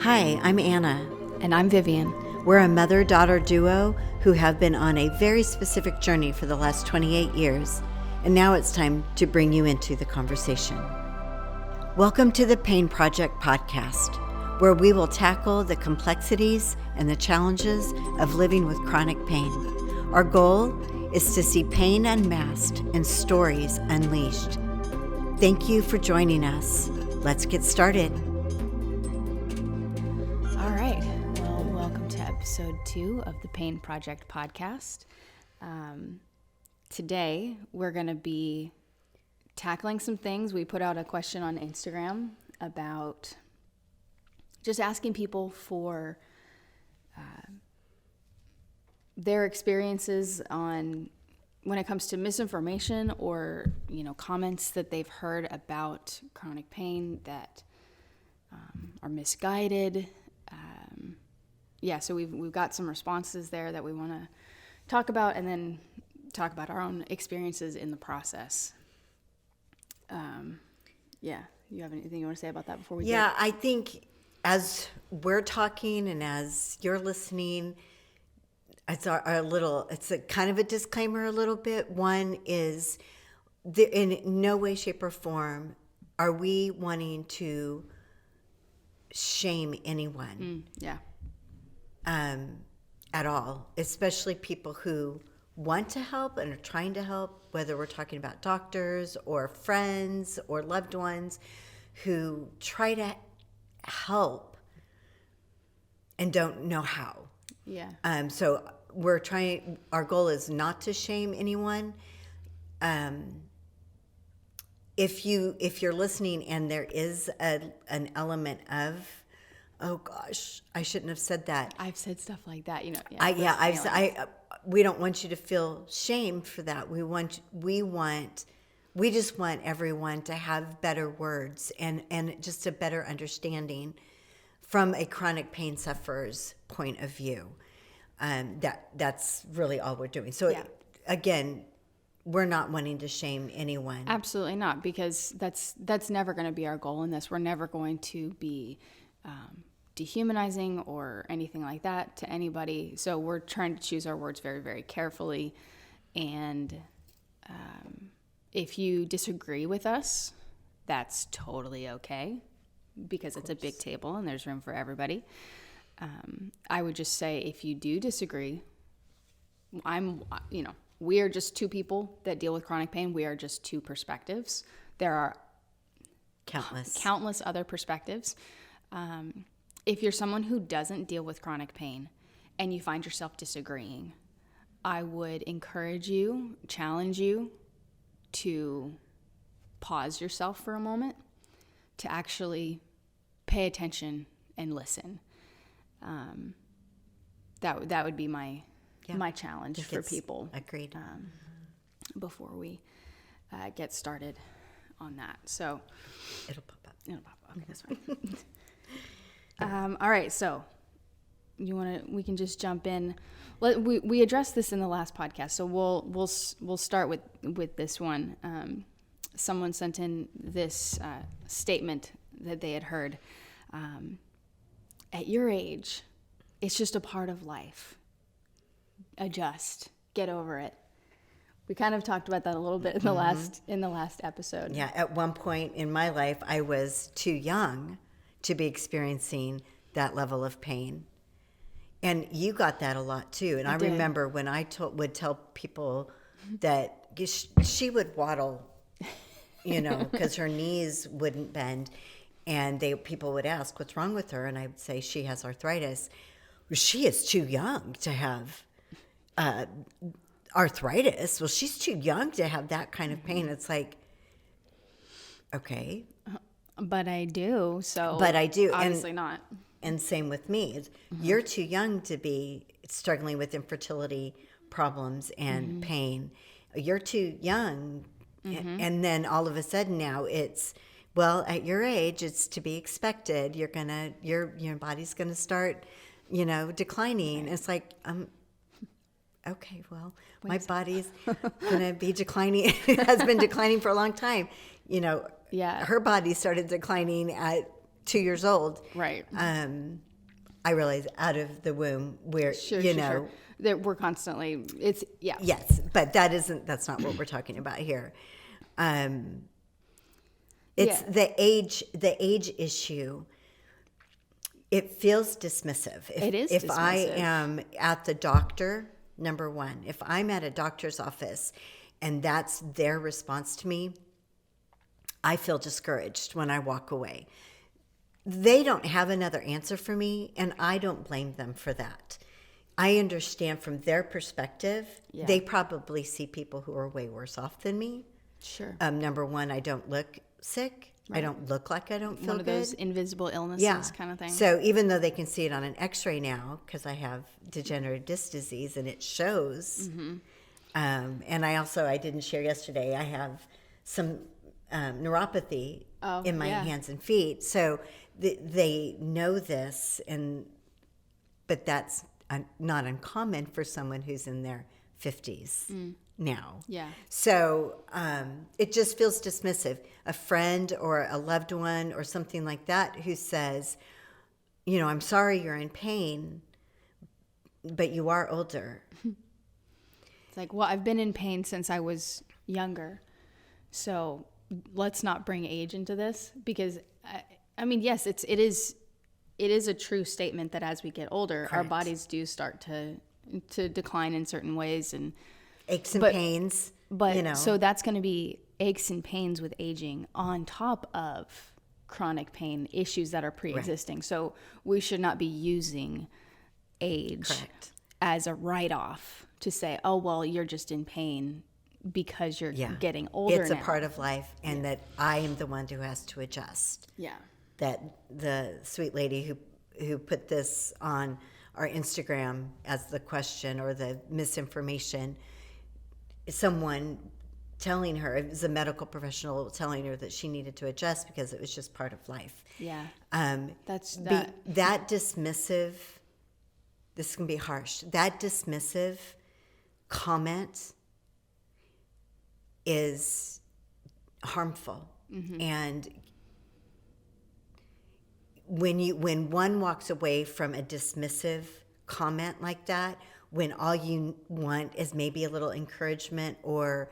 Hi, I'm Anna. And I'm Vivian. We're a mother-daughter duo who have been on a very specific journey for the last 28 years, and now it's time to bring you into the conversation. Welcome to the Pain Project podcast, where we will tackle the complexities and the challenges of living with chronic pain. Our goal is to see pain unmasked and stories unleashed. Thank you for joining us. Let's get started. All right. Well, welcome to episode 2 of the Pain Project podcast. Today, we're going to be tackling some things. We put out a question on Instagram about just asking people for their experiences on when it comes to misinformation or, comments that they've heard about chronic pain that are misguided. So we've got some responses there that we want to talk about, and then talk about our own experiences in the process. You have anything you want to say about that before we go? Yeah, I think as we're talking and as you're listening, it's it's a kind of a disclaimer a little bit. One is, in no way, shape, or form are we wanting to shame anyone. At all, especially people who want to help and are trying to help, whether we're talking about doctors or friends or loved ones who try to help and don't know how. So our goal is not to shame anyone. If you're listening and there is an element of, oh gosh, I shouldn't have said that. I've said stuff like that, We don't want you to feel shame for that. We just want everyone to have better words and just a better understanding from a chronic pain sufferer's point of view. That's really all we're doing. So again, we're not wanting to shame anyone. Absolutely not, because that's never going to be our goal in this. We're never going to be dehumanizing or anything like that to anybody. So we're trying to choose our words very, very carefully. And if you disagree with us, that's totally okay, because it's a big table and there's room for everybody. I would just say, if you do disagree, we are just two people that deal with chronic pain. We are just two perspectives. There are countless other perspectives. If you're someone who doesn't deal with chronic pain and you find yourself disagreeing, I would encourage you, challenge you to pause yourself for a moment, to actually pay attention and listen. That would be my challenge for people. Agreed. Before we get started on that. So It'll pop up. Okay, that's fine. All right, so we can just jump in. We addressed this in the last podcast, so we'll start with this one. Someone sent in this statement that they had heard. At your age, it's just a part of life. Adjust, get over it. We kind of talked about that a little bit in the last episode. Yeah, at one point in my life, I was too young to be experiencing that level of pain. And you got that a lot too. And I remember when I would tell people that she would waddle, because her knees wouldn't bend. And people would ask, what's wrong with her? And I would say, she has arthritis. Well, she is too young to have arthritis. Well, she's too young to have that kind of pain. It's like, okay. But I do, so obviously not. And same with me. You're too young to be struggling with infertility problems and pain. You're too young. And then all of a sudden now it's, well, at your age, it's to be expected. Your body's gonna start, declining. Right. It's like, okay, well, my body's gonna be declining. It has been declining for a long time. Her body started declining at 2 years old. Right. I realize out of the womb where, Sure. That we're constantly, Yes, but that's not what we're talking about here. It's the age issue. It feels dismissive. It is If dismissive. I am at the doctor, number one, if I'm at a doctor's office and that's their response to me, I feel discouraged when I walk away. They don't have another answer for me, and I don't blame them for that. I understand from their perspective, they probably see people who are way worse off than me. Sure. Number one, I don't look sick. Right. I don't look like I don't feel good. One of those invisible illnesses kind of thing. So even though they can see it on an x-ray now, because I have degenerative disc disease and it shows, and I didn't share yesterday, I have some neuropathy in my hands and feet. So they know this, but that's not uncommon for someone who's in their 50s now. Yeah. So it just feels dismissive. A friend or a loved one or something like that who says, I'm sorry you're in pain, but you are older. It's like, well, I've been in pain since I was younger. So let's not bring age into this, because yes, it is a true statement that as we get older, Correct. Our bodies do start to decline in certain ways, and aches and pains. But so that's going to be aches and pains with aging on top of chronic pain issues that are pre-existing. Right. So we should not be using age as a write-off to say, oh, well, you're just in pain because you're getting older. It's a part of life, and that I am the one who has to adjust. Yeah. That the sweet lady who put this on our Instagram as the question or the misinformation, someone telling her, it was a medical professional telling her that she needed to adjust because it was just part of life. Yeah. That dismissive, this can be harsh, that dismissive comment is harmful. Mm-hmm. And when one walks away from a dismissive comment like that, when all you want is maybe a little encouragement, or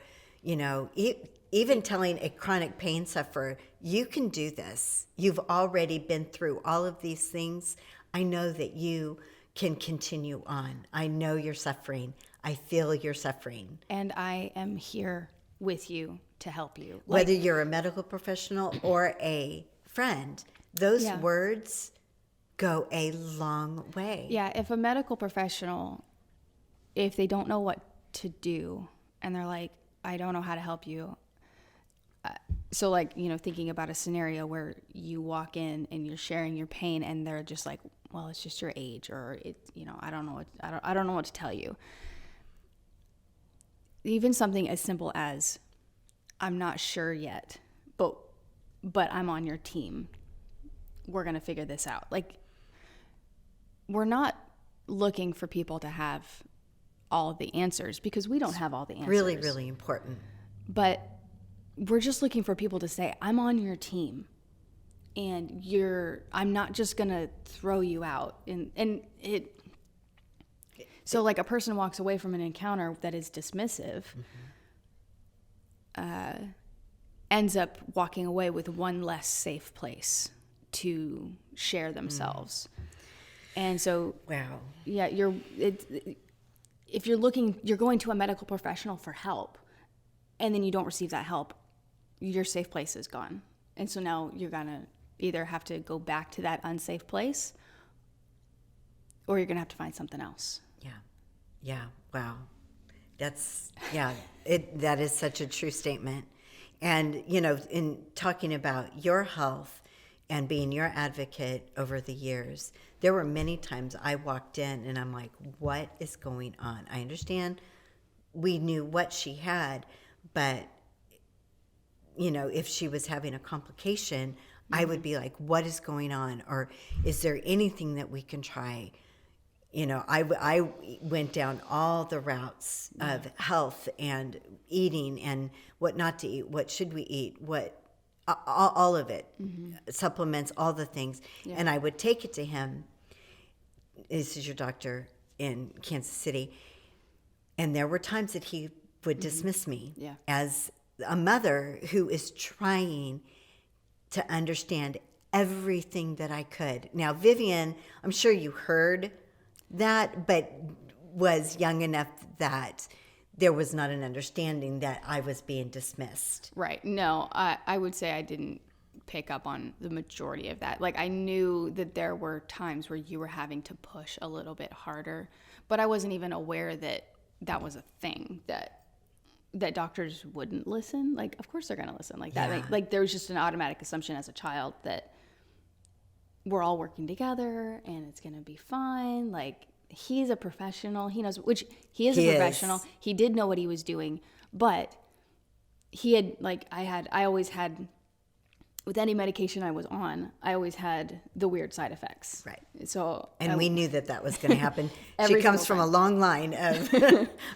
even telling a chronic pain sufferer, you can do this. You've already been through all of these things. I know that you can continue on. I know you're suffering. I feel you're suffering. And I am here with you to help you. Whether you're a medical professional or a friend, those words go a long way. Yeah, if a medical professional, if they don't know what to do and they're like, I don't know how to help you. So thinking about a scenario where you walk in and you're sharing your pain and they're just like, well, it's just your age, or I don't know what to tell you. Even something as simple as, I'm not sure yet, but I'm on your team. We're going to figure this out. We're not looking for people to have all of the answers, because we don't have all the answers. Really, really important. But we're just looking for people to say, I'm on your team, and I'm not just going to throw you out. So a person walks away from an encounter that is dismissive, ends up walking away with one less safe place to share themselves. And so, if you're going to a medical professional for help, and then you don't receive that help, your safe place is gone. And so now you're gonna either have to go back to that unsafe place, or you're gonna have to find something else. Yeah. Wow. That is such a true statement. And, in talking about your health and being your advocate over the years, there were many times I walked in and I'm like, what is going on? I understand we knew what she had, but, if she was having a complication, I would be like, what is going on? Or is there anything that we can try? I went down all the routes of health and eating and what not to eat, what should we eat, what all of it, supplements, all the things. Yeah. And I would take it to him. This is your doctor in Kansas City. And there were times that he would dismiss me as a mother who is trying to understand everything that I could. Now, Vivian, I'm sure you heard that, but was young enough that there was not an understanding that I was being dismissed. Right. No, I would say I didn't pick up on the majority of that. Like, I knew that there were times where you were having to push a little bit harder, but I wasn't even aware that that was a thing, that doctors wouldn't listen. Like, of course they're going to listen like that. Yeah. Like there was just an automatic assumption as a child that we're all working together and it's going to be fine. Like, he's a professional. He knows, which he is a professional. He did know what he was doing, but he had, like, I always had, with any medication I was on, I always had the weird side effects. Right. So, and we knew that was going to happen. She Every comes single from a long line of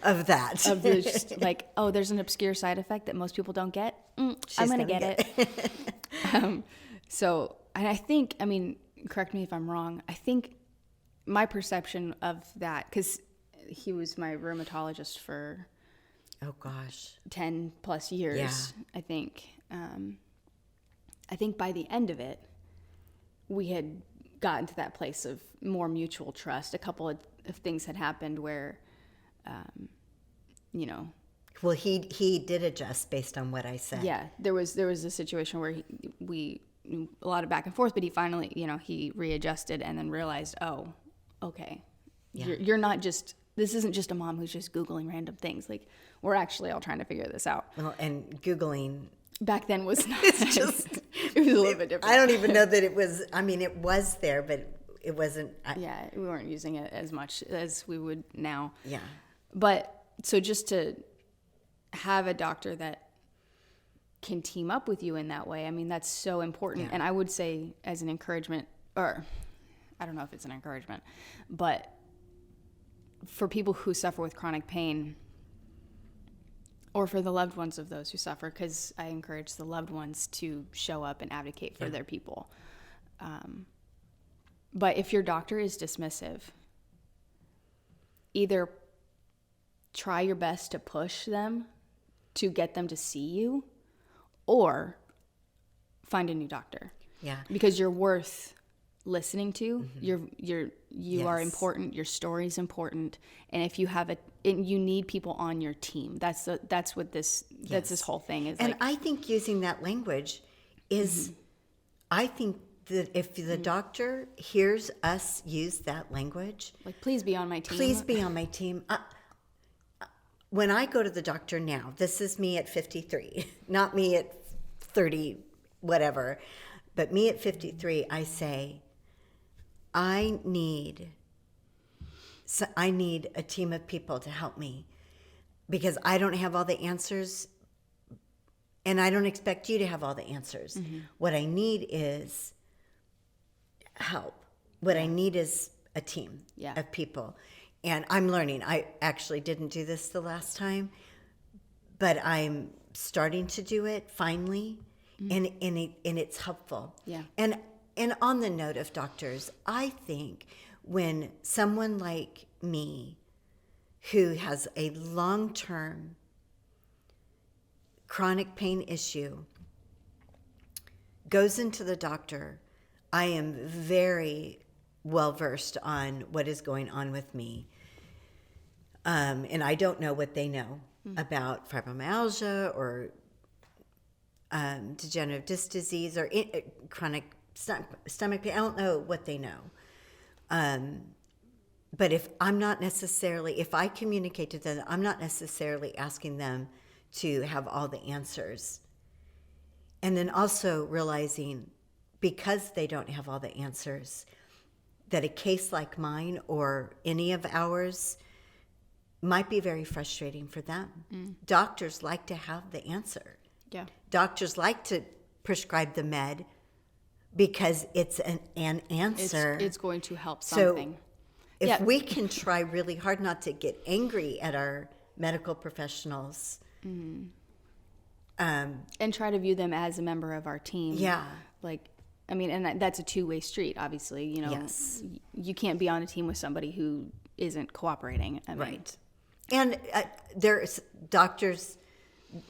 of that. of just like, oh, there's an obscure side effect that most people don't get. I'm going to get it. So, and I think, I mean, correct me if I'm wrong, I think my perception of that, because he was my rheumatologist for Oh gosh, 10 plus years, Yeah. I think by the end of it, we had gotten to that place of more mutual trust. A couple of things had happened where, you know. Well, he did adjust based on what I said. Yeah, there was a situation where we a lot of back and forth, but he finally, you know, he readjusted and then realized, oh, okay, you're not just, this isn't just a mom who's just Googling random things. Like, we're actually all trying to figure this out. Well, and Googling back then was not. It's just it was a little bit different. I don't even know that it was. I mean, it was there, but it wasn't. Yeah, we weren't using it as much as we would now. Yeah. But so just to have a doctor that can team up with you in that way, I mean, that's so important. Yeah. And I would say, as an encouragement, or I don't know if it's an encouragement, but for people who suffer with chronic pain, or for the loved ones of those who suffer, because I encourage the loved ones to show up and advocate for their people. But if your doctor is dismissive, either try your best to push them to get them to see you, or find a new doctor. Yeah. Because you're worth listening to. Mm-hmm. You are important. Your story's important. And if you have you need people on your team. That's what this whole thing is. And like. I think using that language is, I think that if the doctor hears us use that language, Like, please be on my team. please be on my team. When I go to the doctor now, this is me at 53, not me at 30, whatever, but me at 53, I say, I need a team of people to help me, because I don't have all the answers, and I don't expect you to have all the answers. Mm-hmm. What I need is help. What I need is a team of people. And I'm learning. I actually didn't do this the last time, but I'm starting to do it finally, and it's helpful. Yeah. And on the note of doctors, I think when someone like me, who has a long-term chronic pain issue, goes into the doctor, I am very well versed on what is going on with me. And I don't know what they know about fibromyalgia or degenerative disc disease or chronic stomach pain. I don't know what they know. But if I communicate to them, I'm not necessarily asking them to have all the answers. And then also realizing, because they don't have all the answers, that a case like mine or any of ours might be very frustrating for them. Doctors like to have the answer. Yeah. Doctors like to prescribe the med because it's an answer. It's going to help something. So if we can try really hard not to get angry at our medical professionals, And try to view them as a member of our team. Yeah. Like, I mean, and that's a two-way street, obviously. You know, Yes. You can't be on a team with somebody who isn't cooperating. I mean, Right. And there's doctors,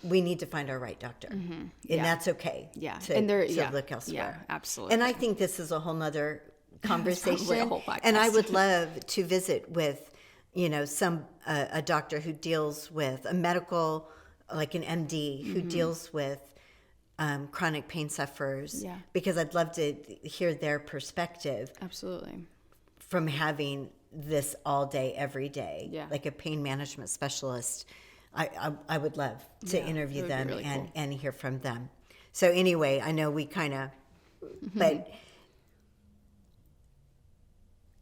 we need to find our right doctor. And that's okay. Yeah. To look elsewhere. Yeah, absolutely. And I think this is a whole nother conversation. probably a whole podcast. And I would love to visit with, a doctor who deals with a medical, like an MD, who deals with chronic pain sufferers. Yeah. Because I'd love to hear their perspective. Absolutely. From having this all day, every day, Yeah. like a pain management specialist. I would love to interview them really cool. and hear from them. So anyway, I know we kind of, but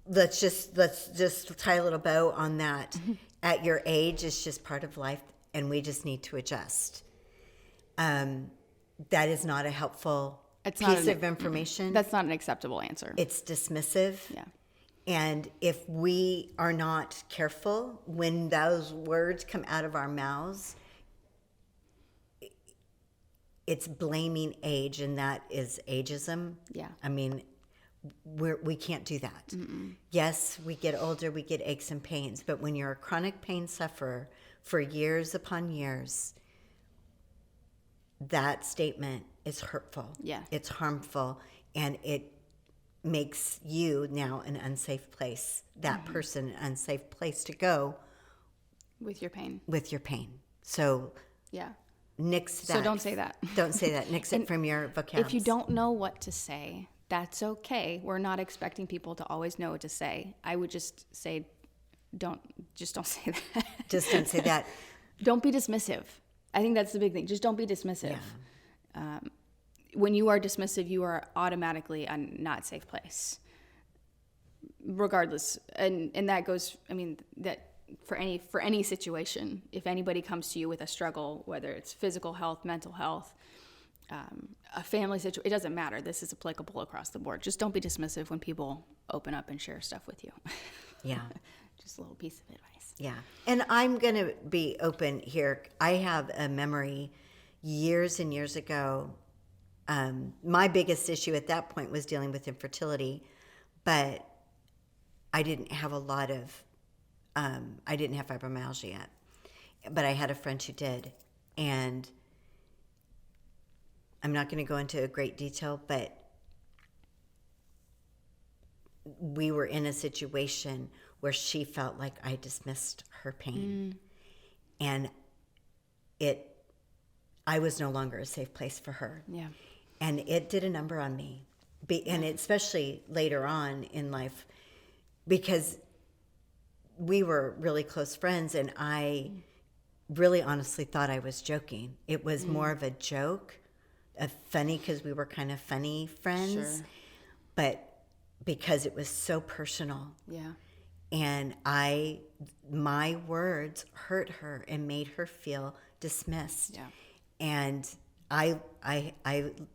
let's just tie a little bow on that. At your age, it's just part of life, and we just need to adjust. That is not a helpful piece of information. That's not an acceptable answer. It's dismissive. Yeah. And if we are not careful when those words come out of our mouths, it's blaming age, and that is ageism. Yeah. I mean, we can't do that. Mm-mm. Yes, we get older, we get aches and pains, but when you're a chronic pain sufferer for years upon years, that statement is hurtful. Yeah. It's harmful, and it makes you now an unsafe place, that person an unsafe place to go With your pain. So Yeah. nix that. So don't say that. Don't say that. Nix it from your vocabulary. If you don't know what to say, that's okay. We're not expecting people to always know what to say. I would just say, don't say that. Just don't say that. Don't be dismissive. I think that's the big thing. Just don't be dismissive. Yeah. When you are dismissive, you are automatically a not safe place, regardless. And that goes, I mean, that for any situation, if anybody comes to you with a struggle, whether it's physical health, mental health, a family situation, it doesn't matter. This is applicable across the board. Just don't be dismissive when people open up and share stuff with you. Yeah. Just a little piece of advice. Yeah. And I'm going to be open here. I have a memory years and years ago. My biggest issue at that point was dealing with infertility, but I didn't have a lot of, I didn't have fibromyalgia yet, but I had a friend who did. And I'm not going to go into great detail, but we were in a situation where she felt like I dismissed her pain. And I was no longer a safe place for her. Yeah. And it did a number on me. And especially later on in life, because we were really close friends, and I really honestly thought I was joking. It was more of a joke, funny, because we were kind of funny friends. Sure. But because it was so personal. Yeah. And my words hurt her and made her feel dismissed. Yeah. And I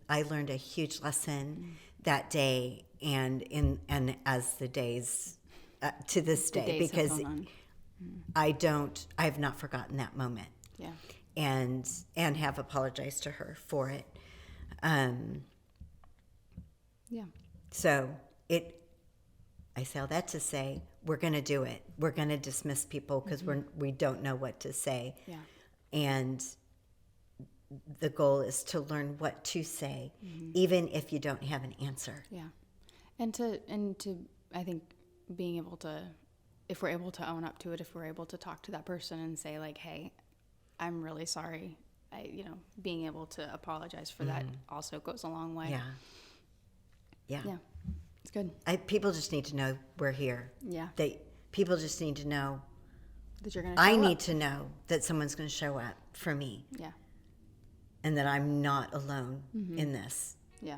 learned a huge lesson that day, and as the days to this day, because I have not forgotten that moment. Yeah. And have apologized to her for it. Yeah. So I say all that to say, we're going to do it. We're going to dismiss people because we don't know what to say. Yeah. And the goal is to learn what to say, even if you don't have an answer. Yeah. And to I think being able to, if we're able to own up to it, if we're able to talk to that person and say like, hey, I'm really sorry. Being able to apologize for that also goes a long way. Yeah. Yeah. It's good. People just need to know we're here. Yeah. People just need to know that you're going to I need to know that someone's going to show up for me. Yeah. And that I'm not alone in this. Yeah.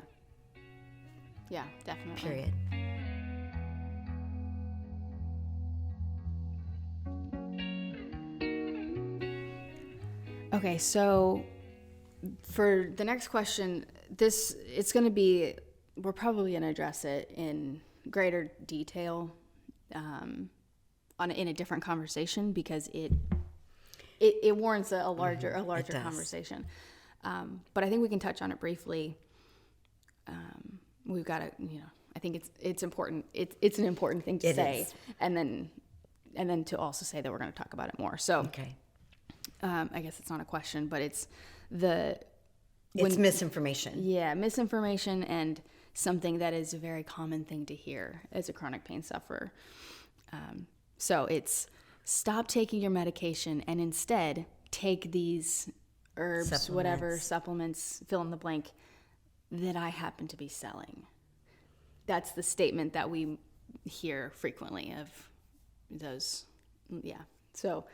Yeah, definitely. Period. Okay, so for the next question, it's going to be, we're probably going to address it in greater detail in a different conversation, because it warrants a larger conversation. But I think we can touch on it briefly. We've got to, I think it's important. It's an important thing to say, is. and then to also say that we're going to talk about it more. So, Okay. I guess it's not a question, but it's misinformation. Yeah, misinformation, and something that is a very common thing to hear as a chronic pain sufferer. So it's stop taking your medication and instead take these herbs, whatever, supplements, fill in the blank, that I happen to be selling. That's the statement that we hear frequently of those. Yeah. So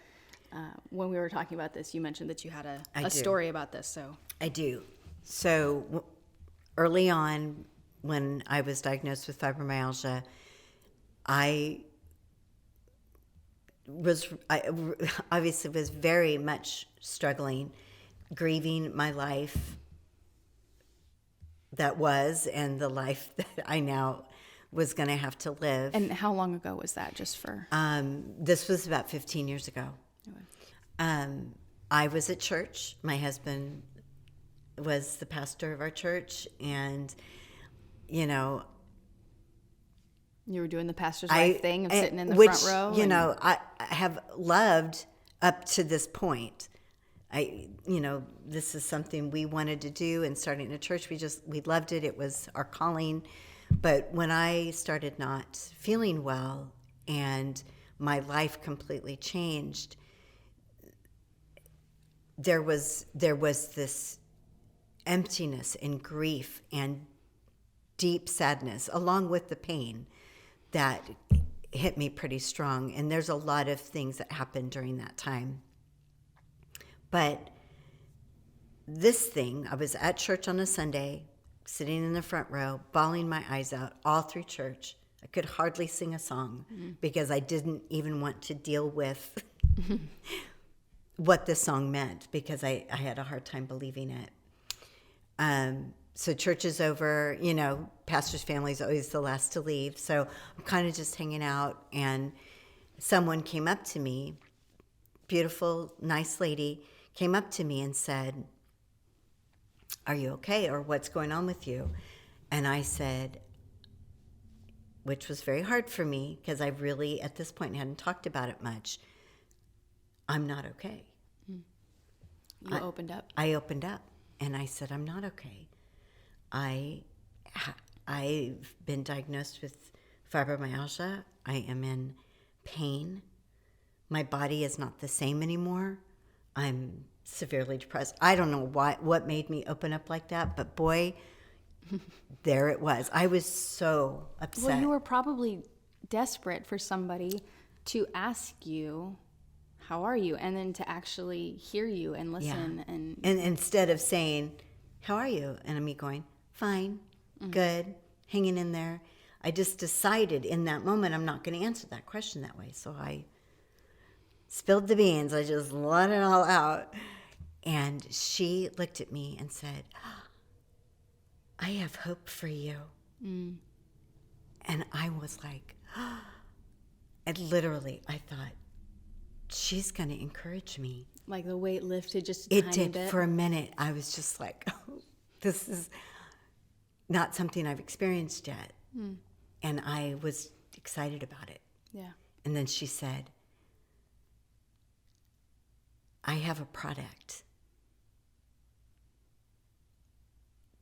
when we were talking about this, you mentioned that you had a story about this. So I do. So early on, when I was diagnosed with fibromyalgia, I obviously was very much struggling, grieving my life that was and the life that I now was going to have to live. And how long ago was that, just for? This was about 15 years ago. Okay. I was at church. My husband was the pastor of our church, and, you were doing the pastor's wife thing of sitting in the front row. I have loved up to this point. This is something we wanted to do, and starting a church, we loved it. It was our calling. But when I started not feeling well and my life completely changed, there was this emptiness and grief and deep sadness, along with the pain, that hit me pretty strong. And there's a lot of things that happened during that time. But this thing, I was at church on a Sunday, sitting in the front row, bawling my eyes out all through church. I could hardly sing a song because I didn't even want to deal with what this song meant, because I had a hard time believing it. So church is over, pastor's family is always the last to leave. So I'm kind of just hanging out, and someone came up to me, beautiful, nice lady, came up to me and said, "Are you okay?" or "What's going on with you?" And I said, which was very hard for me because I really, at this point, hadn't talked about it much, "I'm not okay." You opened up. I opened up, and I said, "I'm not okay. I've been diagnosed with fibromyalgia. I am in pain. My body is not the same anymore. I'm severely depressed." I don't know what made me open up like that, but boy, there it was. I was so upset. Well, you were probably desperate for somebody to ask you, "How are you?" and then to actually hear you and listen. Yeah. And instead of saying, "How are you?" and me going, "Fine, good, hanging in there," I just decided in that moment I'm not going to answer that question that way. So I spilled the beans. I just let it all out. And she looked at me and said, "I have hope for you." And I was like, and literally I thought, she's going to encourage me. Like the weight lifted just a It tiny did. bit. For a minute, I was just like, oh, this is not something I've experienced yet. And I was excited about it. Yeah. And then she said, "I have a product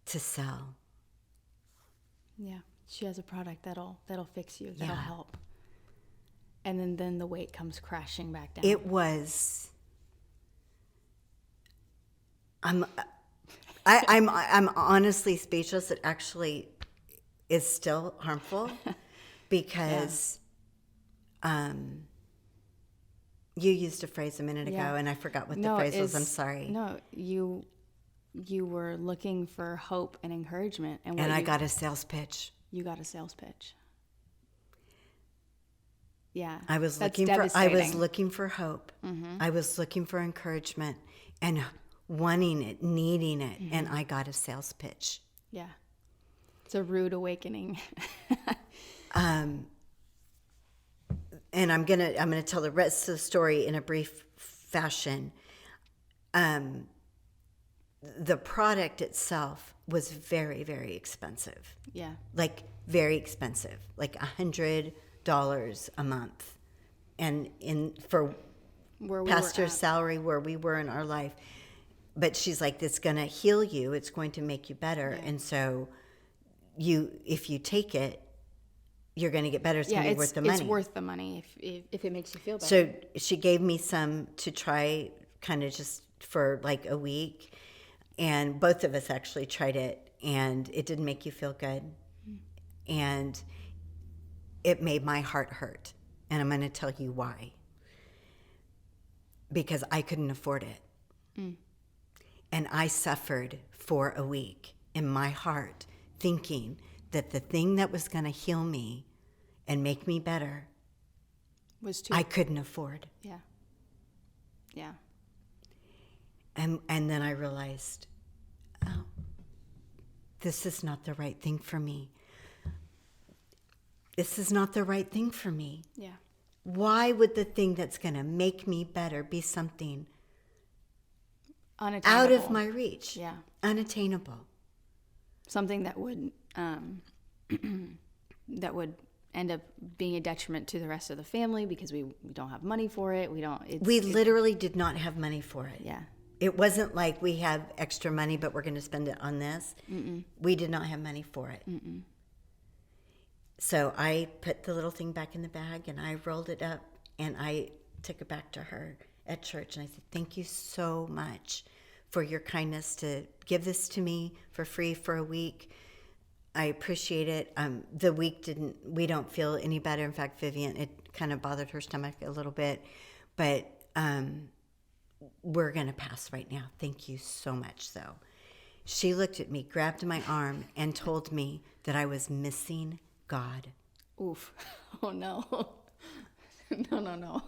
to sell." Yeah. She has a product that'll fix you, that'll Yeah. help. And then the weight comes crashing back down. It was. I'm honestly speechless. It actually is still harmful because you used a phrase a minute ago, and I forgot what the phrase was. I'm sorry. No, you were looking for hope and encouragement, and I got a sales pitch. You got a sales pitch. Yeah, I was looking for hope. I was looking for encouragement and wanting it, needing it, and I got a sales pitch. Yeah, it's a rude awakening. And I'm gonna tell the rest of the story in a brief fashion. the product itself was very, very expensive. Yeah. Like very expensive, like $100 a month. And for Where we pastor's salary, where we were in our life. But she's like, it's going to heal you. It's going to make you better. Yeah. And so if you take it, you're going to get better. It's going to be worth the money. It's worth the money if it makes you feel better. So she gave me some to try kind of just for like a week. And both of us actually tried it, and it didn't make you feel good. And it made my heart hurt. And I'm going to tell you why. Because I couldn't afford it. And I suffered for a week in my heart, thinking that the thing that was going to heal me and make me better I couldn't afford. Yeah. Yeah. And then I realized, oh, this is not the right thing for me. This is not the right thing for me. Yeah. Why would the thing that's going to make me better be something unattainable, out of my reach? Yeah. Unattainable. Something that would that would end up being a detriment to the rest of the family because we don't have money for it. We literally did not have money for it. Yeah. It wasn't like we have extra money, but we're going to spend it on this. Mm-mm. We did not have money for it. Mm-mm. So I put the little thing back in the bag, and I rolled it up, and I took it back to her at church. And I said, thank you so much for your kindness to give this to me for free for a week. I appreciate it. The week we don't feel any better. In fact, Vivian, it kind of bothered her stomach a little bit, but we're going to pass right now. Thank you so much, though. She looked at me, grabbed my arm, and told me that I was missing God. Oof. Oh, no. No.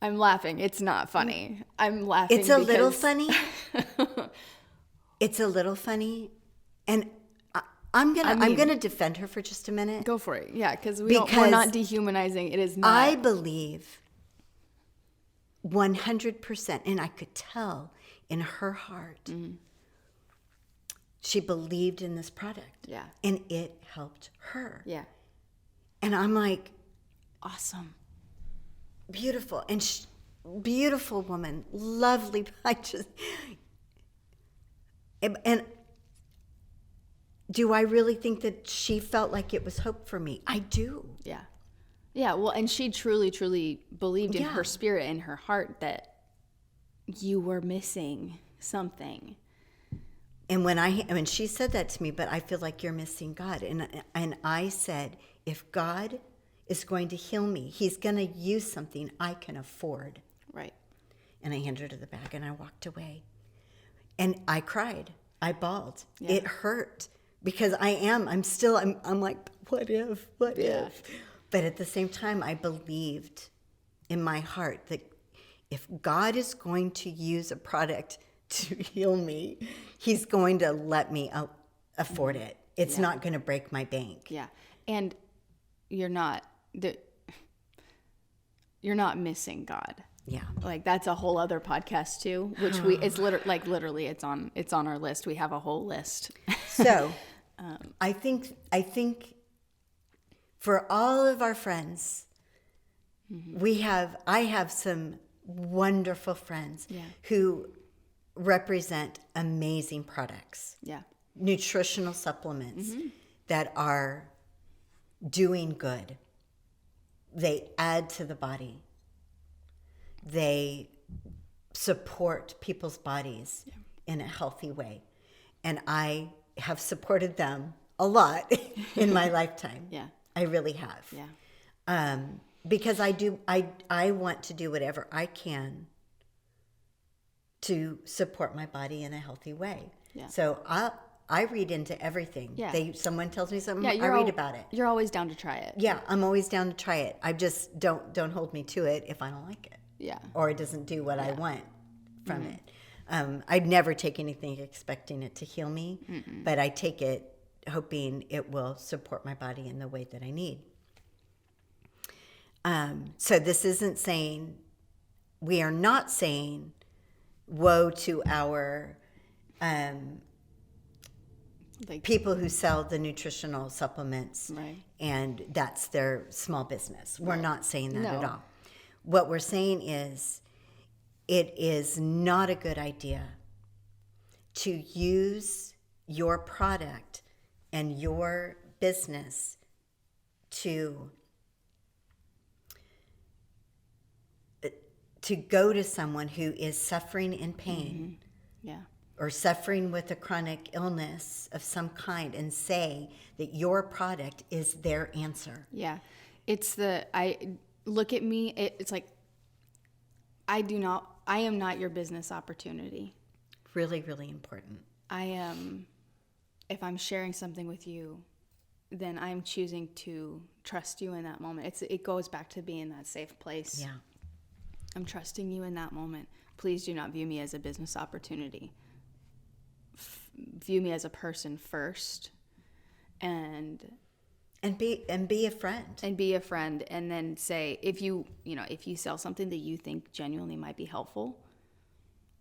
I'm laughing. It's not funny. I'm laughing. It's a little funny. It's a little funny. And I'm gonna defend her for just a minute. Go for it. Yeah, because we're not dehumanizing. It is not. I believe 100%, and I could tell in her heart, she believed in this product. Yeah. And it helped her. Yeah. And I'm like, awesome. Beautiful. And beautiful woman. Lovely. And do I really think that she felt like it was hope for me? I do. Yeah. Yeah. Well, and she truly, truly believed in her spirit and her heart that you were missing something. And when she said that to me, but I feel like you're missing God. And I said, if God is going to heal me, he's going to use something I can afford. Right. And I handed her the bag and I walked away. And I cried. I bawled. Yeah. It hurt because I'm like, what if? But at the same time, I believed in my heart that if God is going to use a product to heal me, he's going to let me afford it. It's not going to break my bank. Yeah. And you're not missing God. Yeah. Like that's a whole other podcast too, which it's literally it's on our list. We have a whole list. So, I think for all of our friends, I have some wonderful friends who represent amazing products. Yeah. Nutritional supplements that are doing good. They add to the body. They support people's bodies in a healthy way. And I have supported them a lot in my lifetime. Yeah. I really have. Yeah. Because I want to do whatever I can to support my body in a healthy way. Yeah. So I read into everything. Yeah. Someone tells me something, I read about it. You're always down to try it. Yeah, I'm always down to try it. I just don't hold me to it if I don't like it. Yeah. Or it doesn't do what I want from it. I'd never take anything expecting it to heal me, but I take it hoping it will support my body in the way that I need. So this isn't saying we are not saying woe to our Like people who sell the nutritional supplements, Right. and that's their small business. We're not saying that at No. all. What we're saying is it is not a good idea to use your product and your business to go to someone who is suffering in pain yeah. or suffering with a chronic illness of some kind and say that your product is their answer. Yeah. It's look at me. It's like, I am not your business opportunity. Really, really important. If I'm sharing something with you, then I'm choosing to trust you in that moment. It goes back to being that safe place. Yeah. I'm trusting you in that moment. Please do not view me as a business opportunity. View me as a person first, and be a friend. And be a friend, and then say, if you sell something that you think genuinely might be helpful,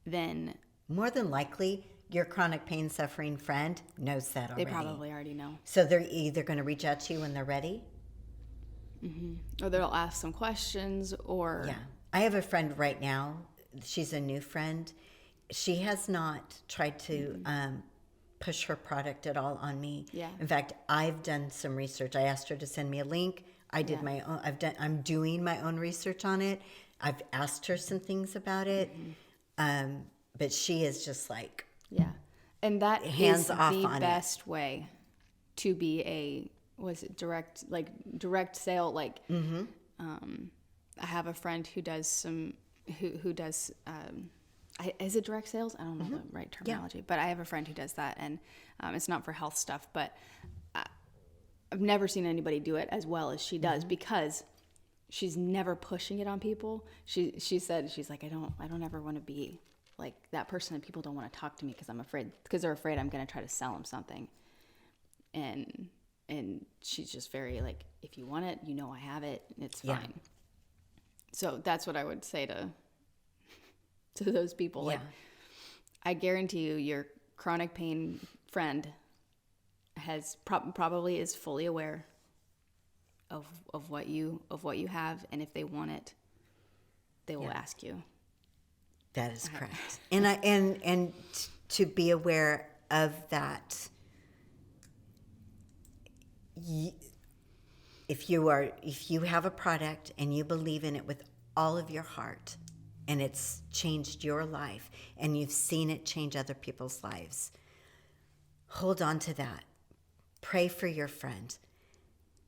then more than likely your chronic pain suffering friend knows that already. They probably already know. So they're either going to reach out to you when they're ready. Or they'll ask some questions, or... Yeah. I have a friend right now. She's a new friend. She has not tried to push her product at all on me. Yeah. In fact, I've done some research. I asked her to send me a link. I did my own. I'm doing my own research on it. I've asked her some things about it. But she is just like... Yeah. And that hands is off the on best way to be direct sale. Like, I have a friend who does is it direct sales? I don't know the right terminology, but I have a friend who does that, and it's not for health stuff, but I've never seen anybody do it as well as she does, because she's never pushing it on people. She said, she's like, I don't ever want to be like that person, and people don't want to talk to me because they're afraid I'm going to try to sell them something. And she's just very like, if you want it, I have it, it's fine. So that's what I would say to those people. Like, I guarantee you, your chronic pain friend has probably is fully aware of what you have, and if they want it, they will ask you. That is correct. And to be aware of that. If you have a product and you believe in it with all of your heart, and it's changed your life, and you've seen it change other people's lives, hold on to that. Pray for your friend.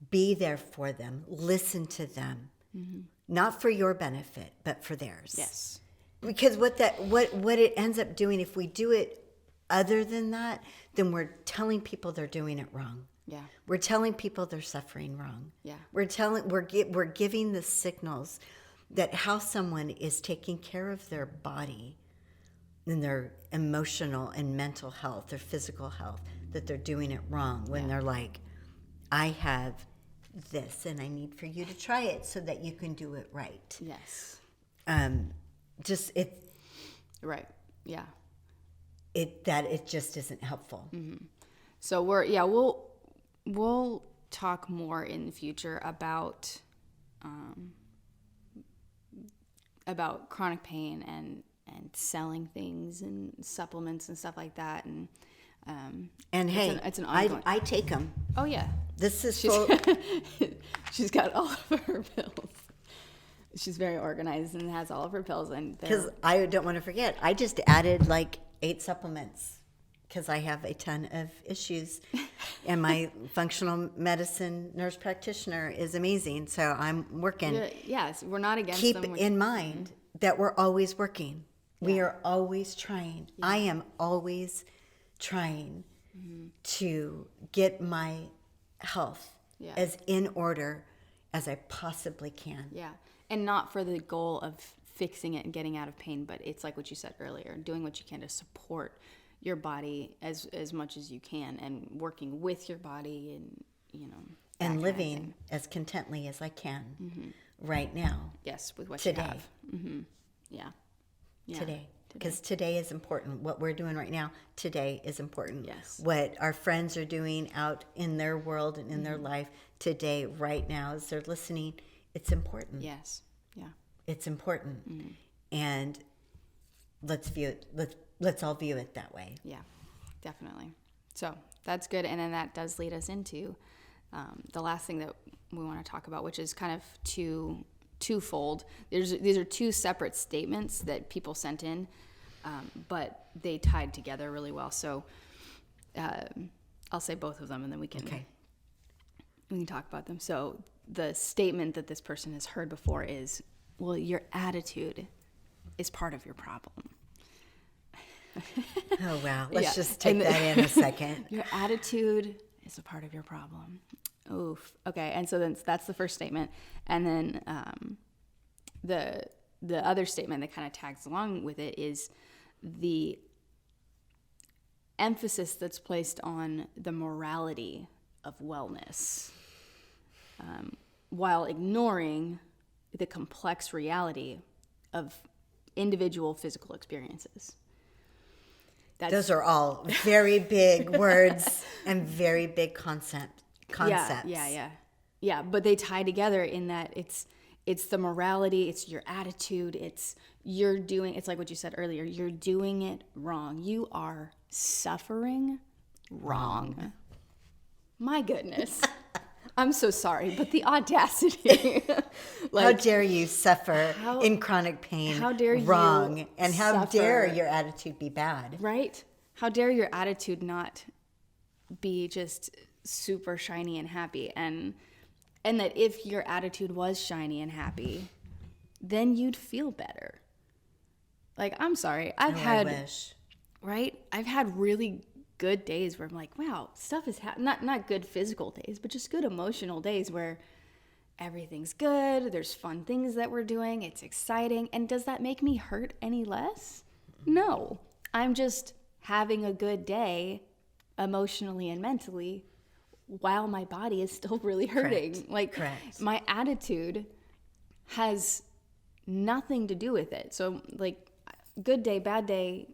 Be there for them. Listen to them. Not for your benefit, but for theirs. Yes. Because what it ends up doing, if we do it other than that, then we're telling people they're doing it wrong. Yeah. We're telling people they're suffering wrong. Yeah. We're giving the signals that how someone is taking care of their body and their emotional and mental health, their physical health, that they're doing it wrong when they're like, I have this and I need for you to try it so that you can do it right. Yes. Right. Yeah. It just isn't helpful. Mm-hmm. So we'll talk more in the future about chronic pain and selling things and supplements and stuff like that, and hey, it's an ongoing. I take them. Oh yeah, this is she's got all of her pills. She's very organized and has all of her pills, and because I don't want to forget, I just added like 8 supplements because I have a ton of issues, and my functional medicine nurse practitioner is amazing. So I'm working. Yes, we're not against Keep them. in mind that we're always working. We are always trying. Yeah. I am always trying to get my health as in order as I possibly can. Yeah, and not for the goal of fixing it and getting out of pain, but it's like what you said earlier, doing what you can to support your body as much as you can, and working with your body, and and living as contently as I can right now. Yes, with what today. you have. Yeah. Yeah. Today. Because today is important. What we're doing right now, today is important. Yes. What our friends are doing out in their world and in their life today, right now, as they're listening, it's important. Yes. Yeah. It's important. And let's view it, let's all view it that way. Yeah, definitely. So that's good. And then that does lead us into the last thing that we want to talk about, which is kind of twofold. These are two separate statements that people sent in, but they tied together really well. So I'll say both of them, and then we can talk about them. So the statement that this person has heard before is, well, your attitude is part of your problem. Oh, wow. Let's just take that in a second. Your attitude is a part of your problem. Oof. Okay. And so then that's the first statement. And then the other statement that kind of tags along with it is the emphasis that's placed on the morality of wellness, while ignoring the complex reality of individual physical experiences. Those are all very big words and very big concepts. Yeah. But they tie together in that it's the morality, it's your attitude, it's like what you said earlier, you're doing it wrong. You are suffering wrong. My goodness. I'm so sorry, but the audacity. How dare you suffer in chronic pain? How dare wrong? you And how suffer, dare your attitude be bad? Right? How dare your attitude not be just super shiny and happy, and that if your attitude was shiny and happy, then you'd feel better. Like, I'm sorry, I wish. Right? I've had really good days where I'm like, wow, stuff is not good physical days, but just good emotional days where everything's good, there's fun things that we're doing, it's exciting. And does that make me hurt any less? No. I'm just having a good day emotionally and mentally while my body is still really hurting. Correct. My attitude has nothing to do with it. So like, good day, bad day,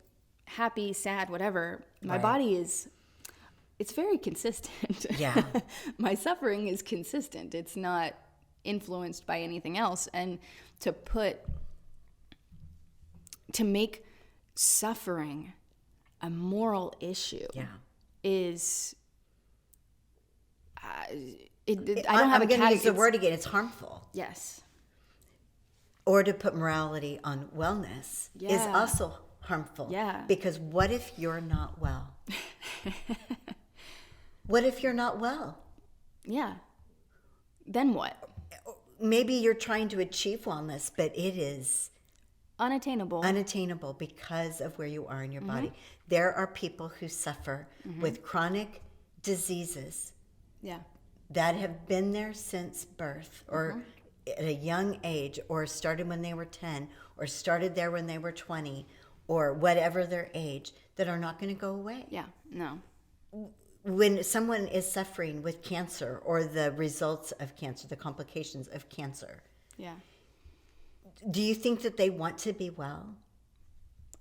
happy, sad, whatever, my body it's very consistent. Yeah. My suffering is consistent. It's not influenced by anything else. And to make suffering a moral issue is I don't have I'm going to use the word again. It's harmful. Yes. Or to put morality on wellness is also harmful. Yeah. Because what if you're not well? What if you're not well? Yeah. Then what? Maybe you're trying to achieve wellness, but it is unattainable because of where you are in your body. There are people who suffer with chronic diseases that have been there since birth or at a young age, or started when they were 10, or started there when they were 20, or whatever their age, that are not going to go away. Yeah, no. When someone is suffering with cancer or the results of cancer, the complications of cancer, do you think that they want to be well?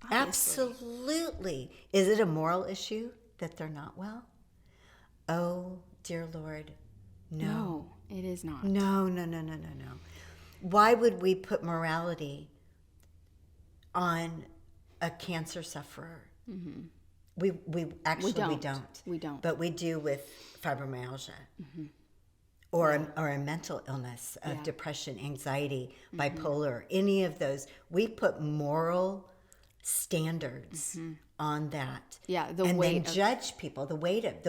Obviously. Absolutely. Is it a moral issue that they're not well? Oh, dear Lord, no. It is not. No. Why would we put morality on a cancer sufferer? We don't. We don't. But we do with fibromyalgia or a mental illness of depression, anxiety, bipolar, any of those. We put moral standards on that. Yeah, and then judge people, the weight of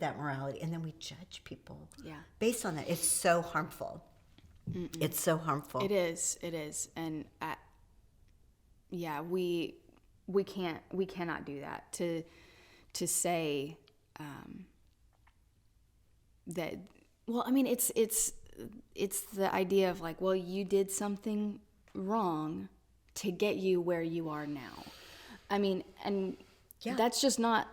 that morality, and then we judge people based on that. It's so harmful. It's so harmful. It is, and we cannot do that. To say that. Well, I mean, it's the idea of like, well, you did something wrong to get you where you are now. I mean, and that's just not,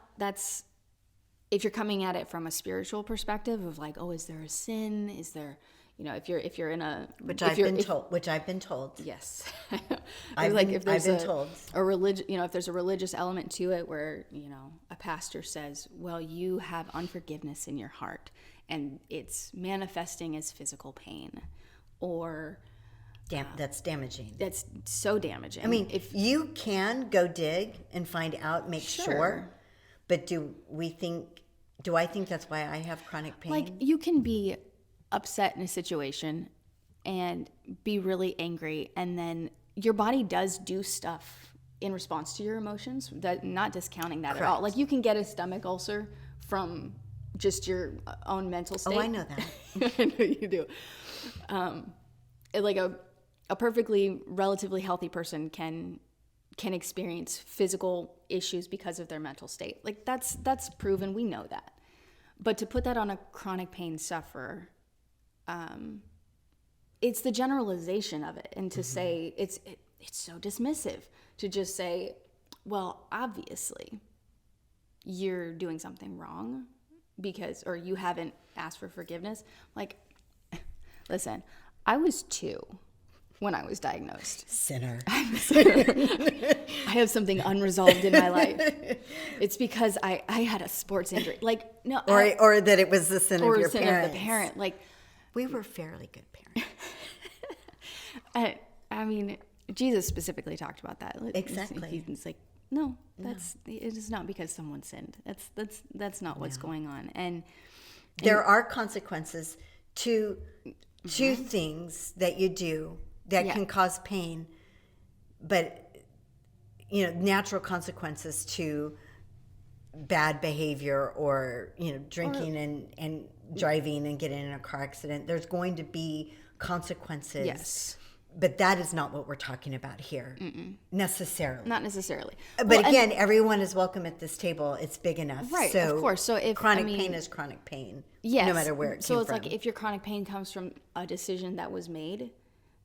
if you're coming at it from a spiritual perspective of like, oh, is there a sin? Is there, if you're in a which I've been told. Yes. I've been told a religion, if there's a religious element to it where, a pastor says, well, you have unforgiveness in your heart and it's manifesting as physical pain, or that's damaging. That's so damaging. I mean, if you can go dig and find out, make sure, but do I think that's why I have chronic pain? Like, you can be upset in a situation and be really angry, and then your body does do stuff in response to your emotions, not discounting that at all. Like, you can get a stomach ulcer from just your own mental state. Oh, I know that. I know you do. Like a perfectly relatively healthy person can experience physical issues because of their mental state. Like, that's proven. We know that. But to put that on a chronic pain sufferer, it's the generalization of it, and to say it's so dismissive to just say, well, obviously you're doing something wrong or you haven't asked for forgiveness. Like, listen, I was 2 when I was diagnosed. Sinner. I'm a sinner. I have something unresolved in my life. It's because I had a sports injury. Like, no. Or that it was the sin of your sin parents. Of the parent. Like, we were fairly good parents. I mean, Jesus specifically talked about that. Exactly. He's like, no, it is not because someone sinned. That's not what's going on. And there are consequences to things that you do that can cause pain, but natural consequences to bad behavior, or drinking and driving and getting in a car accident. There's going to be consequences. Yes. But that is not what we're talking about here, necessarily. Not necessarily. But again, everyone is welcome at this table. It's big enough. Right, so of course. So if chronic pain is chronic pain, yes, no matter where it came from. So it's like, if your chronic pain comes from a decision that was made,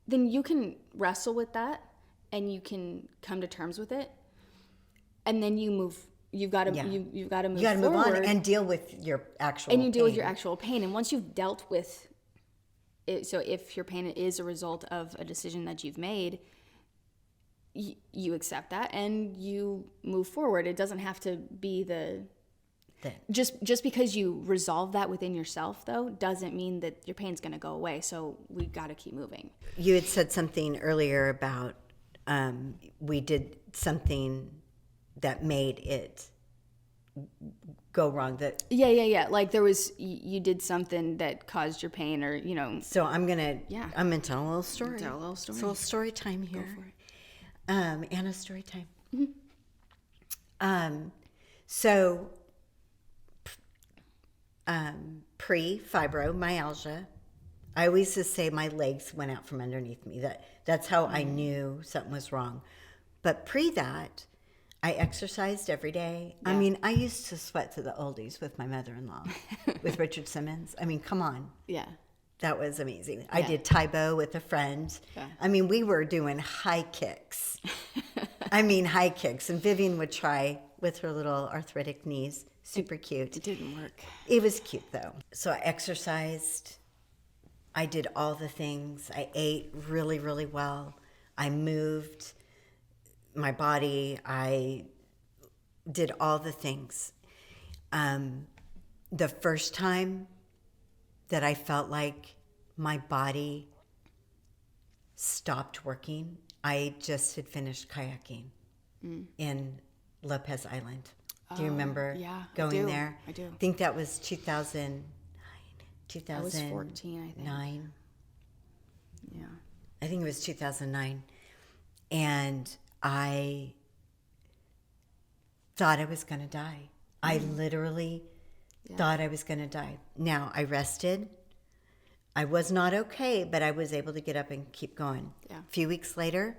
then you can wrestle with that and you can come to terms with it, and then you move. You've got to move on and deal with your actual pain. And you deal with pain. your actual pain. And once you've dealt with it, so if your pain is a result of a decision that you've made, you accept that and you move forward. It doesn't have to be just because you resolve that within yourself, though, doesn't mean that your pain's going to go away. So we got to keep moving. You had said something earlier about we did something that made it go wrong. Yeah. Like, there was, you did something that caused your pain, or So I'm gonna tell a little story. Tell a little story. It's a little story time here. Go for it. Anna's story time. So pre-fibromyalgia, I always just say my legs went out from underneath me. That's how I knew something was wrong. But pre that, I exercised every day. Yeah. I mean, I used to sweat to the oldies with my mother-in-law, with Richard Simmons. I mean, come on. Yeah. That was amazing. Yeah. I did Taibo with a friend. Yeah. I mean, we were doing high kicks. High kicks. And Vivian would try with her little arthritic knees. Super cute. It didn't work. It was cute, though. So I exercised. I did all the things. I ate really, really well. I moved my body. I did all the things. The first time that I felt like my body stopped working, I just had finished kayaking in Lopez Island. Do you remember going there? I do. I think that was 2009. I was 14, I think. 9. Yeah. I think it was 2009. And I thought I was going to die. I literally thought I was going to die. Now, I rested. I was not okay, but I was able to get up and keep going. Yeah. A few weeks later,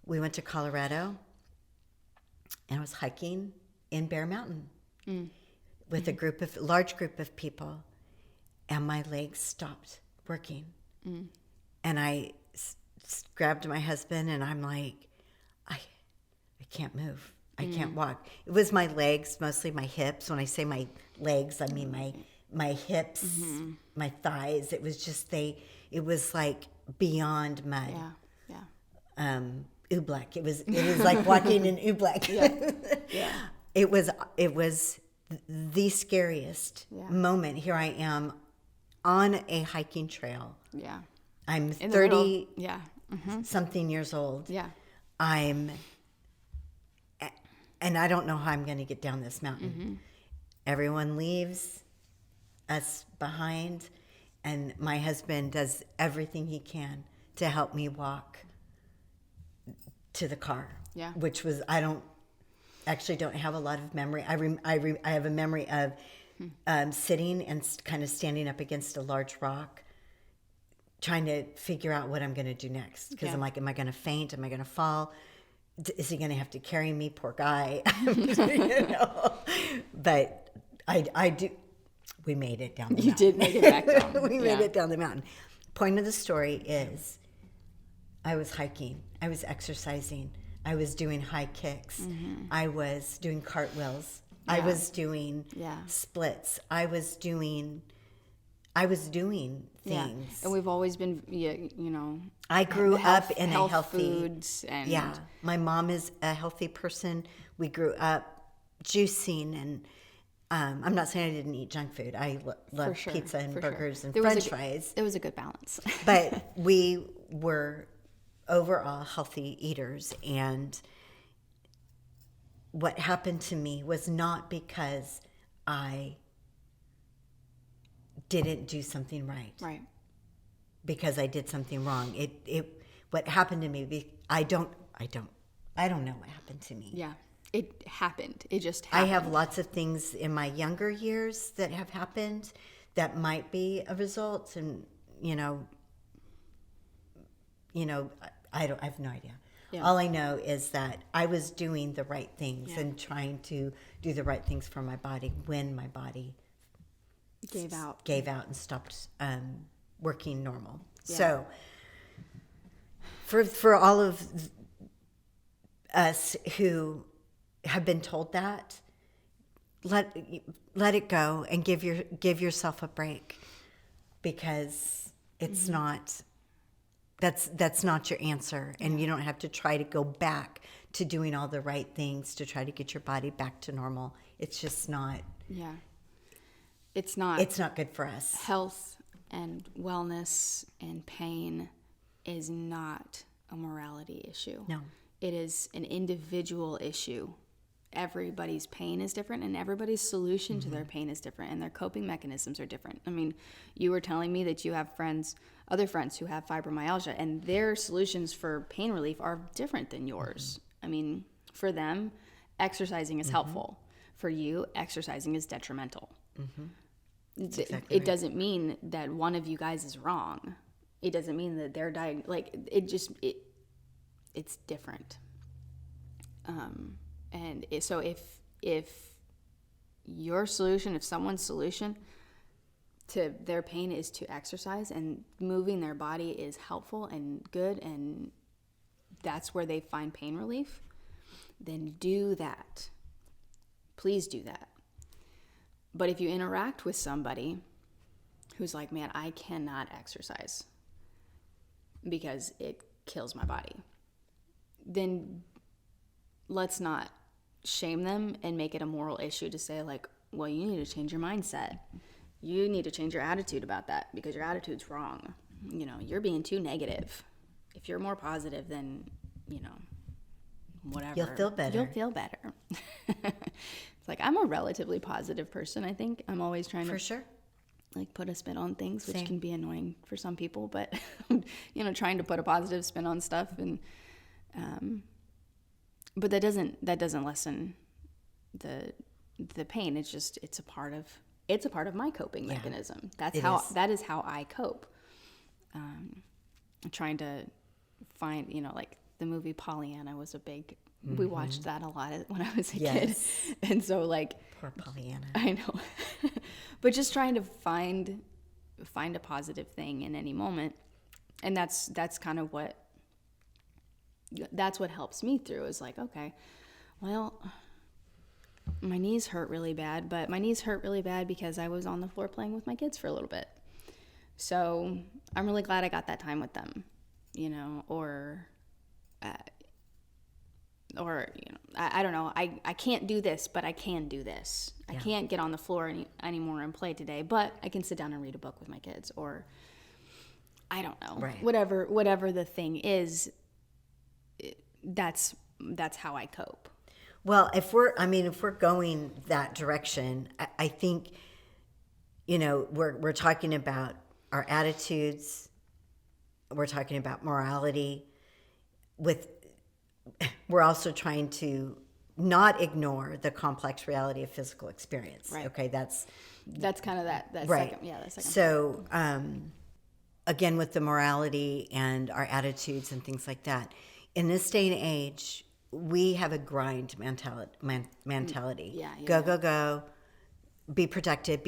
we went to Colorado, and I was hiking in Bear Mountain with a large group of people, and my legs stopped working. And I grabbed my husband, and I'm like, I can't move. I can't walk. It was my legs, mostly my hips. When I say my legs, I mean my hips, my thighs. It was just It was like beyond mud. Yeah. Oobleck. It was like walking in Oobleck. Yeah. It was the scariest moment. Here I am on a hiking trail. Yeah. I'm In the 30 middle. Yeah. something years old. Yeah. And I don't know how I'm going to get down this mountain. Everyone leaves us behind, and my husband does everything he can to help me walk to the car. Yeah. Which was, I don't have a lot of memory. I have a memory of sitting and kind of standing up against a large rock, trying to figure out what I'm going to do next. Because I'm like, am I going to faint? Am I going to fall? Is he going to have to carry me? Poor guy. But I do. We made it down the mountain. You did make it back down. We made it down the mountain. Point of the story is I was hiking. I was exercising. I was doing high kicks. I was doing cartwheels. I was doing splits. I was doing things. Yeah. And we've always been, I grew up in a healthy foods and my mom is a healthy person. We grew up juicing, and I'm not saying I didn't eat junk food. I love pizza and burgers and French fries. It was a good balance. But we were overall healthy eaters, and what happened to me was not because I didn't do something right. Right. Because I did something wrong. What happened to me, I don't know what happened to me. Yeah. It happened. It just happened. I have lots of things in my younger years that have happened that might be a result, and I have no idea. Yeah. All I know is that I was doing the right things and trying to do the right things for my body when my body gave out and stopped working normal. Yeah. So for all of us who have been told that, let it go and give yourself a break, because it's not. That's not your answer, and you don't have to try to go back to doing all the right things to try to get your body back to normal. It's just not. Yeah. It's not. It's not good for us. Health and wellness and pain is not a morality issue. No. It is an individual issue. Everybody's pain is different, and everybody's solution to their pain is different, and their coping mechanisms are different. I mean, you were telling me that you have other friends who have fibromyalgia, and their solutions for pain relief are different than yours. I mean, for them, exercising is helpful. For you, exercising is detrimental. Exactly it doesn't mean that one of you guys is wrong. It doesn't mean that they're dying. Like, it's different. And so if your solution, if someone's solution to their pain is to exercise, and moving their body is helpful and good, and that's where they find pain relief, then do that. Please do that. But if you interact with somebody who's like, man, I cannot exercise because it kills my body, then let's not shame them and make it a moral issue to say, like, well, you need to change your mindset. You need to change your attitude about that because your attitude's wrong. You're being too negative. If you're more positive, then, whatever. You'll feel better. You'll feel better. It's like, I'm a relatively positive person, I think. I'm always trying to... For sure. Like, put a spin on things, which can be annoying for some people, but, trying to put a positive spin on stuff, and... But that doesn't lessen the pain. It's a part of my coping mechanism. That is how I cope. I'm trying to find, like the movie Pollyanna was a big. We watched that a lot when I was a kid, and so like poor Pollyanna. I know, but just trying to find a positive thing in any moment, and that's kind of what. That's what helps me through, is like, okay, well, my knees hurt really bad, but my knees hurt really bad because I was on the floor playing with my kids for a little bit. So I'm really glad I got that time with them, or I don't know. I can't do this, but I can do this. Yeah. I can't get on the floor anymore and play today, but I can sit down and read a book with my kids, or I don't know, right. whatever the thing is. That's how I cope. Well, if we're going that direction, I think, we're talking about our attitudes. We're talking about morality. We're also trying to not ignore the complex reality of physical experience. Right. Okay, that's kind of that right. Second, that second. So, again, with the morality and our attitudes and things like that, in this day and age, we have a grind mentality. Yeah. Go. Be productive.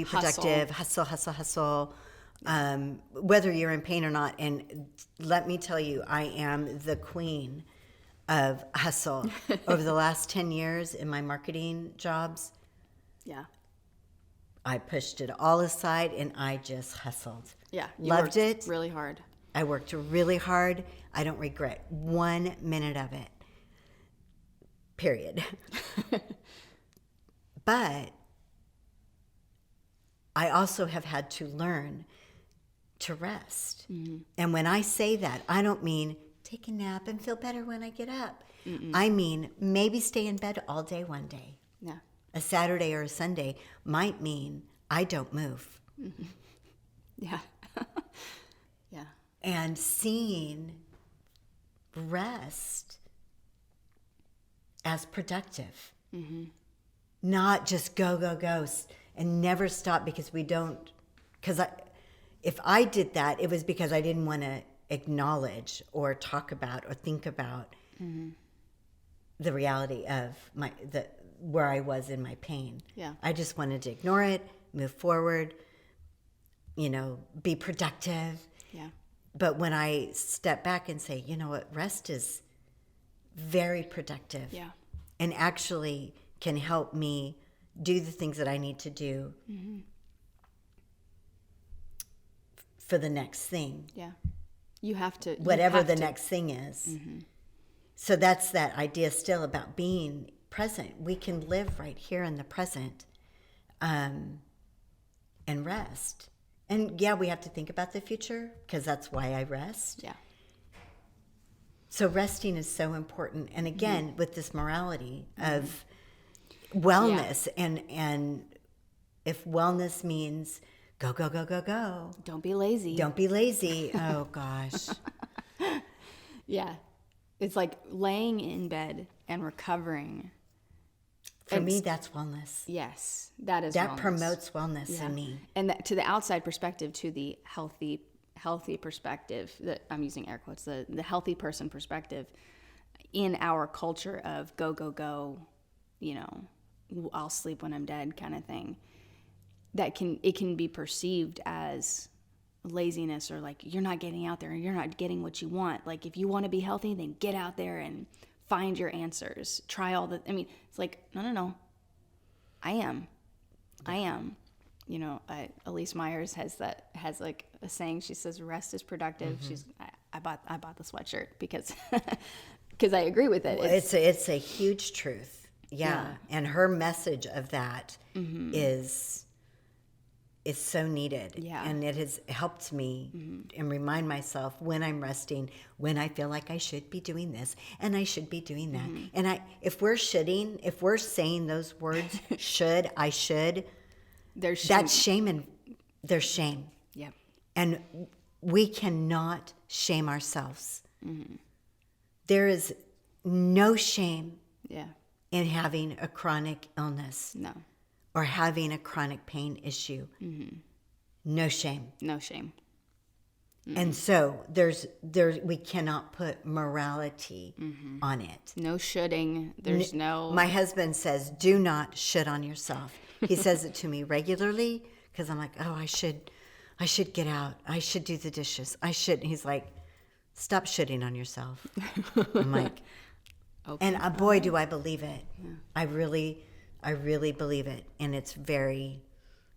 Hustle. Whether you're in pain or not. And let me tell you, I am the queen of hustle. Over the last 10 years in my marketing jobs, yeah, I pushed it all aside and I just hustled. Yeah, loved it. Really hard. I worked really hard. I don't regret 1 minute of it. Period. But I also have had to learn to rest. Mm-hmm. And when I say that, I don't mean take a nap and feel better when I get up. Mm-mm. I mean, maybe stay in bed all day one day. Yeah. A Saturday or a Sunday might mean I don't move. Mm-hmm. Yeah. Yeah. And seeing rest as productive. Mm-hmm. Not just go and never stop because we don't. Because if I did that, it was because I didn't want to acknowledge or talk about or think about mm-hmm. the reality of where I was in my pain. Yeah. I just wanted to ignore it, move forward, be productive. Yeah. But when I step back and say, you know what, rest is very productive. Yeah. And actually can help me do the things that I need to do mm-hmm. for the next thing. Yeah. You have to. Whatever the next thing is. Mm-hmm. So that's that idea still about being present. We can live right here in the present and rest. And yeah, we have to think about the future because that's why I rest. Yeah. So resting is so important. And again, mm-hmm. with this morality of wellness and if wellness means go. Don't be lazy. Oh, gosh. Yeah. It's like laying in bed and recovering. For me, that's wellness. Yes, that is that wellness. Promotes wellness in me. And to the outside perspective, to the healthy perspective, that I'm using air quotes, the healthy person perspective, in our culture of go, I'll sleep when I'm dead kind of thing, it can be perceived as laziness or like you're not getting out there and you're not getting what you want. Like if you want to be healthy, then get out there and find your answers. Try it's like, no. I am. Elise Myers has like a saying. She says, "Rest is productive." Mm-hmm. I bought the sweatshirt because I agree with it. Well, it's a huge truth. Yeah. And her message of that mm-hmm. is so needed. Yeah. And it has helped me mm-hmm. and remind myself when I'm resting, when I feel like I should be doing this and I should be doing that. Mm-hmm. And if we're saying those words, I should, there's shame. That's shame and there's shame. Yeah. And we cannot shame ourselves. Mm-hmm. There is no shame in having a chronic illness. No. Or having a chronic pain issue. Mm-hmm. No shame. Mm-hmm. And so we cannot put morality mm-hmm. on it. No shoulding. There's no. My husband says, do not shit on yourself. He says it to me regularly because I'm like, oh, I should get out. I should do the dishes. I should. And he's like, stop shitting on yourself. I'm like, okay. And boy, do I believe it. Yeah. I really believe it, and it's very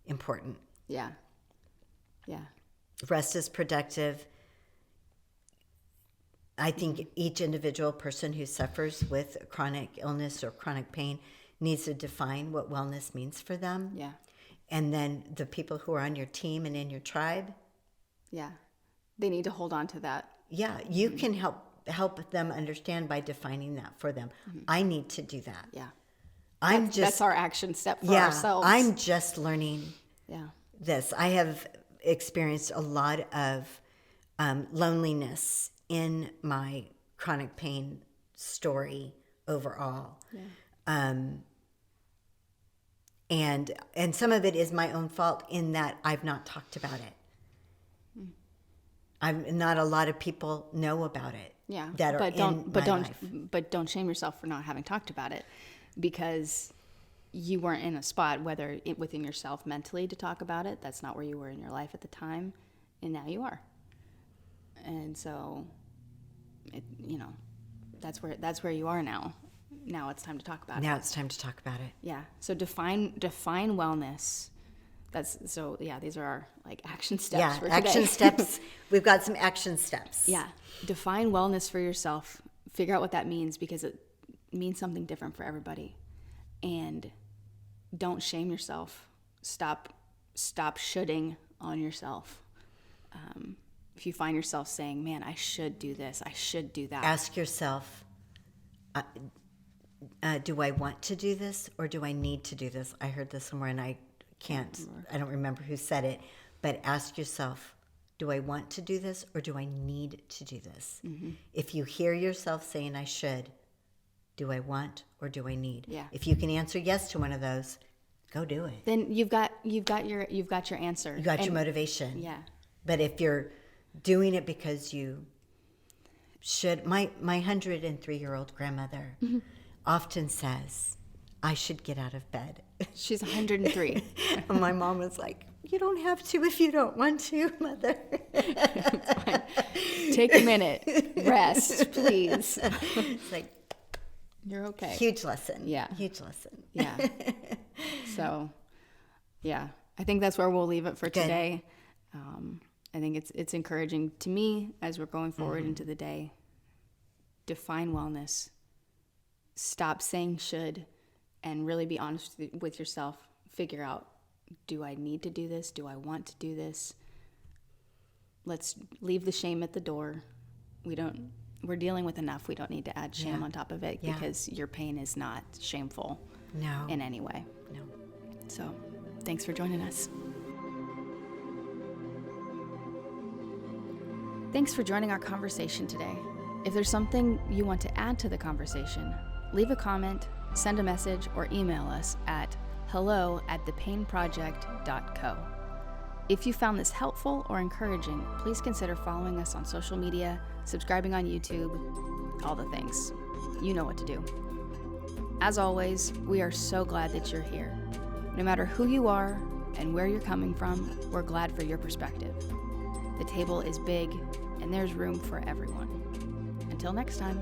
important. Yeah. Rest is productive. I think each individual person who suffers with chronic illness or chronic pain needs to define what wellness means for them. Yeah. And then the people who are on your team and in your tribe. Yeah. They need to hold on to that. Yeah. You can help them understand by defining that for them. I need to do that. Yeah. That's our action step for ourselves. I'm just learning Yeah. this. I have experienced a lot of loneliness in my chronic pain story overall. Yeah. And some of it is my own fault in that I've not talked about it. Not a lot of people know about it. Yeah. That are in my life. But don't shame yourself for not having talked about it, because you weren't in a spot, whether within yourself mentally, to talk about it. That's not where you were in your life at the time, and now you are. And so, that's where you are now. Now it's time to talk about it. Now it's time to talk about it. Yeah. So define wellness. These are our action steps for today. Action steps. We've got some action steps. Yeah. Define wellness for yourself. Figure out what that means, because it means something different for everybody. And don't shame yourself. Stop shoulding on yourself. If you find yourself saying, man, I should do this, I should do that. Ask yourself, do I want to do this or do I need to do this? I heard this somewhere and I don't remember who said it, but ask yourself, do I want to do this or do I need to do this? Mm-hmm. If you hear yourself saying I should, do I want or do I need? Yeah. If you can answer yes to one of those, go do it. Then you've got your answer. You got your motivation. Yeah. But if you're doing it because you should, my 103-year-old grandmother often says, I should get out of bed. She's 103. And my mom was like, you don't have to if you don't want to, Mother. Take a minute. Rest, please. It's like, you're okay. Huge lesson. Yeah. Huge lesson. Yeah. So, yeah, I think that's where we'll leave it for today. I think it's encouraging to me as we're going forward into the day. Define wellness. Stop saying should, and really be honest with yourself. Figure out, do I need to do this? Do I want to do this? Let's leave the shame at the door. We're dealing with enough. We don't need to add shame on top of it, because your pain is not shameful in any way. No. So, thanks for joining us. Thanks for joining our conversation today. If there's something you want to add to the conversation, leave a comment, send a message, or email us at hello@thepainproject.co. If you found this helpful or encouraging, please consider following us on social media, subscribing on YouTube, all the things. You know what to do. As always, we are so glad that you're here. No matter who you are and where you're coming from, we're glad for your perspective. The table is big, and there's room for everyone. Until next time.